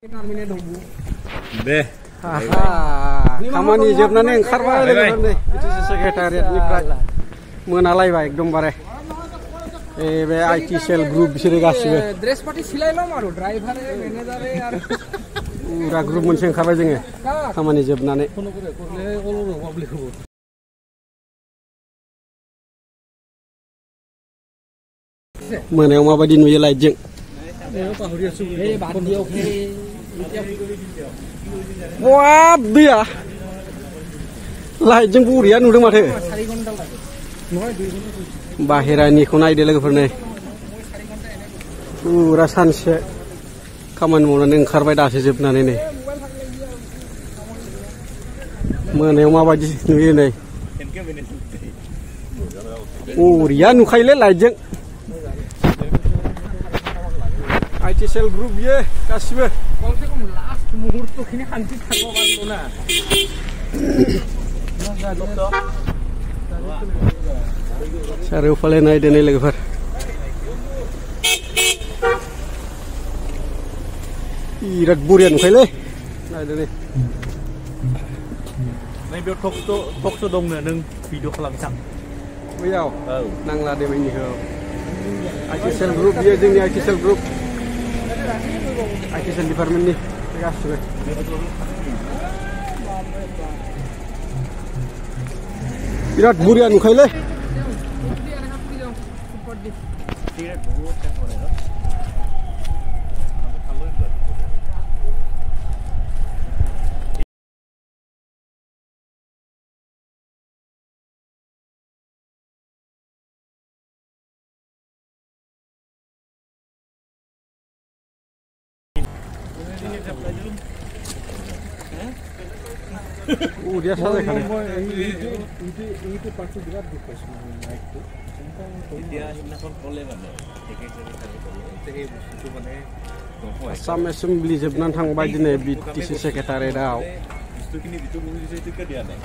दे खामानि जोबनानै ओंखारबाय लोगोफोर नै बिटिसि सेक्रेटारियेटनिफ्राय मोनालायबाय एकदमबारे बे आईटी सेल ग्रुप बिसोरो गासिबो ड्रेस पार्टी सिलाइलाम आरो ड्राइभार मैनेजर आरो पुरा ग्रुप मोनसे ओंखारबाय जोङो खामानि जोबनानै मोनायाव माबायदि नुयो लाइटजों वाब दैया लाइटजों बरिया नुदों माथो बाहेरानिखौ नायदो लोगोफोर नै पुरा सानसे खामानि मावनानै ओंखारबाय दासो जोबनानै नै मोनायाव माबायदि नुयो नै बरिया नुखायोलै लाइटजों आईटी सेल ग्रुप बियो गासिबो कमसे कम लास्ट मुहूर्तखिनि शान्ति थांबा बारलो ना चारियोफाले नायदो नै लोगोफोर बिराद बरिया नुखायोलै नायदो नै बेयाव टक्स दंनो नों भिडिअ खालामसां बैयाव नांला दे बैनिखौ आईटी सेल ग्रुप बियो जोंनि IT cell group IT cell डिपार्टमेन्टनि गासिबो बिराद बरिया नुखायोलै dia salah kan itu pasti berat di pos itu dia nakon kole mana Assam Assembly जोबनानै थांबाय दिनै बिटिसि सेक्रेटारियेटआव बुस्थुखिनि बिथु बुजिसै तिका দিয়া নাই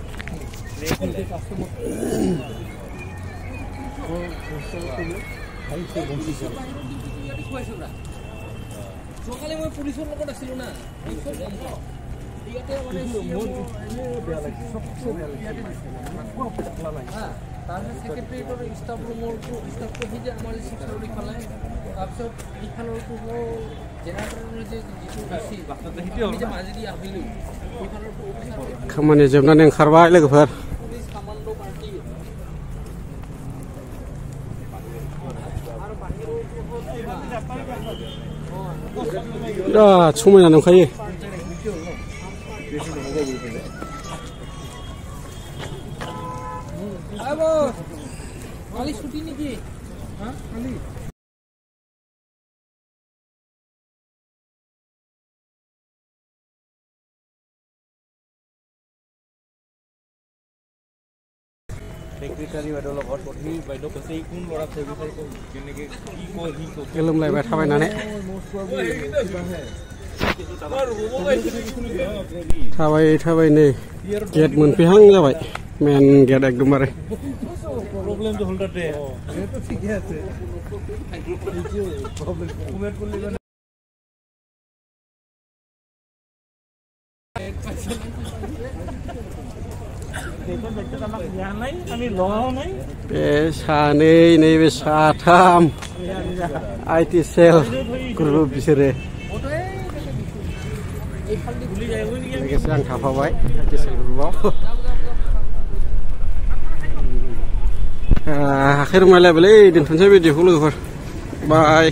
সকালে মই পুলিশৰ লগত আছিলো না ইয়াতে মানে তাৰ সেক্ৰেটাৰিয়েটৰ স্টাফ ৰুমৰ স্টাফটো যে আমাৰ সিকিউৰিটি ফালে তাৰপিছত ইফালৰ জেনাৰেটৰৰ যে যিটো বেছি আমি যে মাজেদি আহিলো ইফালৰ खामानि जोबनानै ओंखारबाय लोगोफोर पुलिस कमान्डो पार्टी बिराद समायना नुखायो अब खाली छुट्टी नेকি हां खाली सेक्रेटारि बायद লগত পঠি বাইদ কৈছে কোন লৰা সেক্ৰেটাৰি কো কেনেকে কি কয় হি কয় गोलोमलायबाय थाबायनानै थाबाय नै गेट मोनफैहां जाबाय मेन गेट एकदमबारे प्रब्लेम तो होल्डर दे ये तो ठीक है प्रॉब्लेम कमेंट कर लेगा बे सानै नैबे साथाम आईटी सेल ग्रुप बिसोरो लोगोसे आं थाफाबाय आईटी सेल ग्रुपआव आखाइ रुमायलायबायलै दोनथ'नोसै भिडिअखौ लोगोफोर बाय